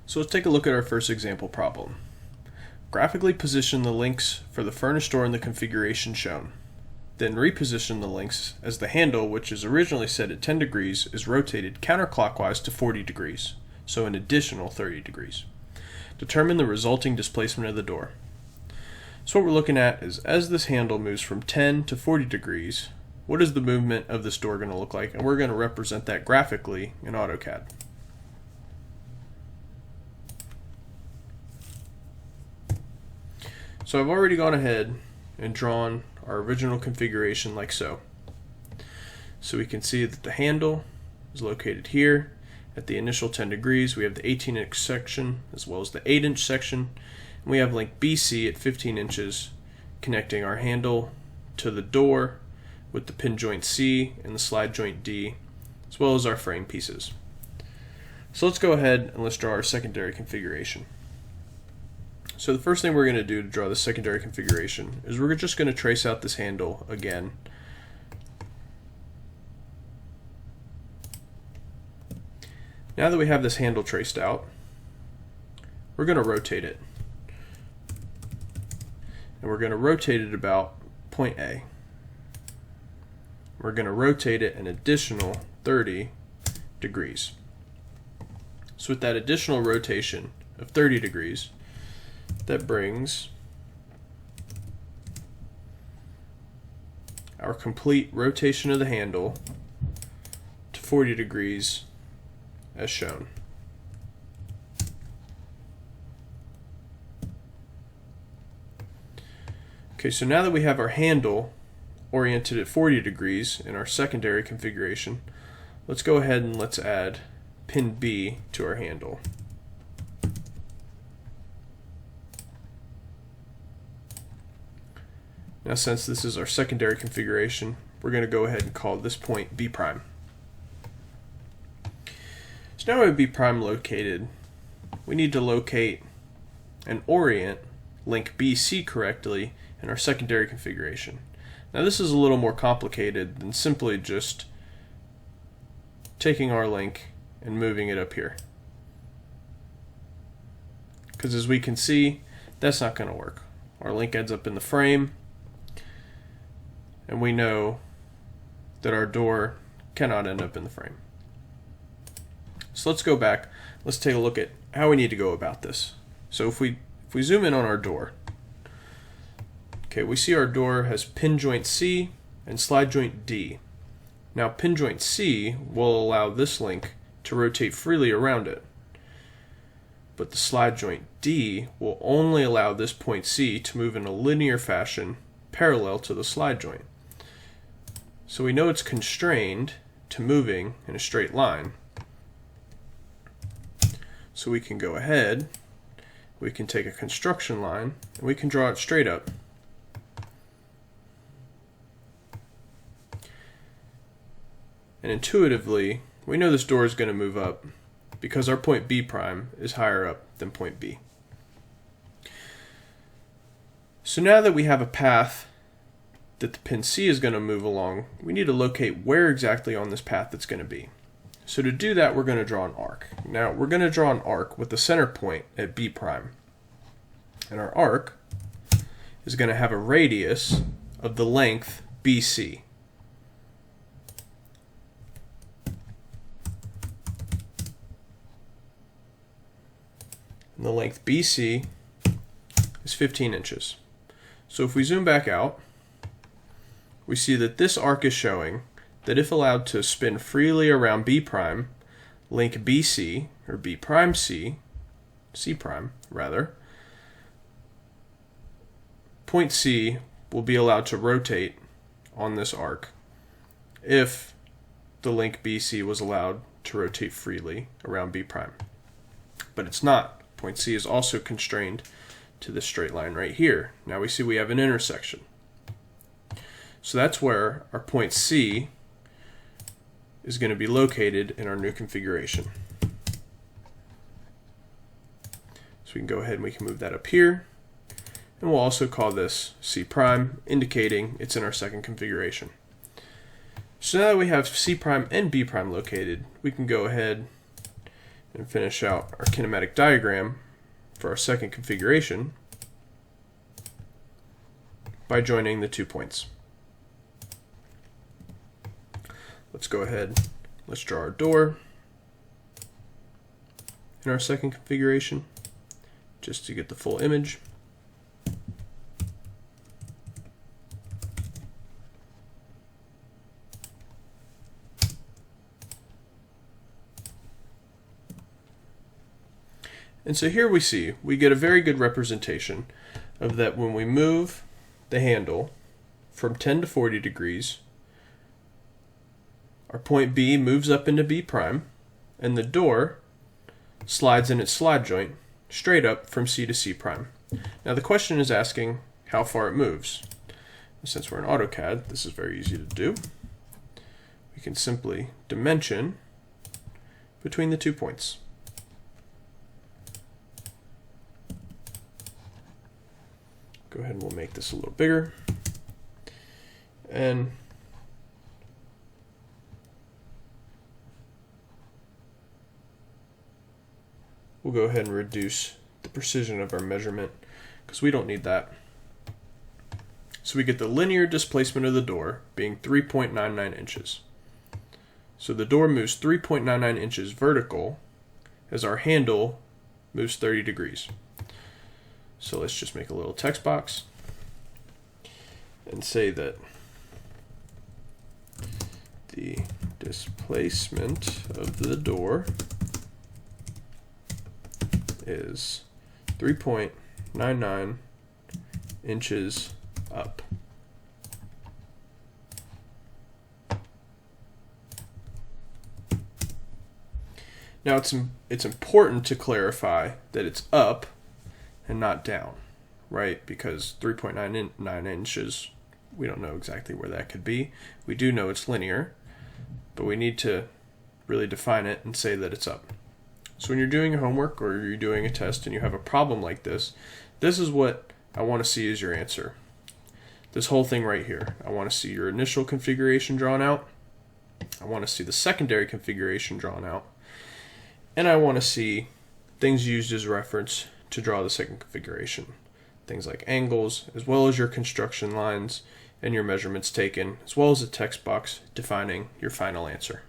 So let's take a look at our first example problem. Graphically position the links for the furnace door in the configuration shown. Then reposition the links as the handle, which is originally set at 10 degrees, is rotated counterclockwise to 40 degrees, so an additional 30 degrees. Determine the resulting displacement of the door. So what we're looking at is as this handle moves from 10 to 40 degrees, what is the movement of this door going to look like? And we're going to represent that graphically in AutoCAD. So I've already gone ahead and drawn our original configuration like so. So we can see that the handle is located here at the initial 10 degrees. We have the 18-inch section as well as the 8-inch section. And we have link BC at 15 inches connecting our handle to the door with the pin joint C and the slide joint D, as well as our frame pieces. So let's go ahead and let's draw our secondary configuration. So the first thing we're going to do to draw the secondary configuration is we're just going to trace out this handle again. Now that we have this handle traced out, we're going to rotate it. And we're going to rotate it about point A. We're going to rotate it an additional 30 degrees. So with that additional rotation of 30 degrees, that brings our complete rotation of the handle to 40 degrees as shown. Okay, so now that we have our handle oriented at 40 degrees in our secondary configuration, let's go ahead and let's add pin B to our handle. Now since this is our secondary configuration, we're going to go ahead and call this point B prime. So now we have B prime located, we need to locate and orient link BC correctly in our secondary configuration. Now this is a little more complicated than simply just taking our link and moving it up here. Because as we can see, that's not going to work. Our link ends up in the frame, and we know that our door cannot end up in the frame. So let's go back. Let's take a look at how we need to go about this. So if we zoom in on our door, okay, we see our door has pin joint C and slide joint D. Now pin joint C will allow this link to rotate freely around it, but the slide joint D will only allow this point C to move in a linear fashion parallel to the slide joint. So we know it's constrained to moving in a straight line. So we can go ahead, we can take a construction line, and we can draw it straight up. And intuitively, we know this door is going to move up because our point B prime is higher up than point B. So now that we have a path that the pin C is going to move along, we need to locate where exactly on this path it's going to be. So to do that, we're going to draw an arc. Now we're going to draw an arc with the center point at B prime. And our arc is going to have a radius of the length BC. And the length BC is 15 inches. So if we zoom back out, we see that this arc is showing that if allowed to spin freely around B prime, link BC, or B prime C, C prime rather, point C will be allowed to rotate on this arc if the link BC was allowed to rotate freely around B prime. But it's not. Point C is also constrained to this straight line right here. Now we see we have an intersection. So that's where our point C is going to be located in our new configuration. So we can go ahead and we can move that up here. And we'll also call this C prime, indicating it's in our second configuration. So now that we have C prime and B prime located, we can go ahead and finish out our kinematic diagram for our second configuration by joining the 2 points. Let's go ahead, let's draw our door in our second configuration just to get the full image. And so here we get a very good representation of that when we move the handle from 10 to 40 degrees, our point B moves up into B prime, and the door slides in its slide joint straight up from C to C prime. Now the question is asking how far it moves. Since we're in AutoCAD, this is very easy to do. We can simply dimension between the 2 points. Go ahead and we'll make this a little bigger. And we'll go ahead and reduce the precision of our measurement because we don't need that. So we get the linear displacement of the door being 3.99 inches. So the door moves 3.99 inches vertical as our handle moves 30 degrees. So let's just make a little text box and say that the displacement of the door is 3.99 inches up. Now it's important to clarify that it's up and not down, right? Because 3.99 inches, we don't know exactly where that could be. We do know it's linear, but we need to really define it and say that it's up. So when you're doing your homework or you're doing a test and you have a problem like this is what I want to see as your answer. This whole thing right here. I want to see your initial configuration drawn out. I want to see the secondary configuration drawn out. And I want to see things used as reference to draw the second configuration. Things like angles, as well as your construction lines and your measurements taken, as well as a text box defining your final answer.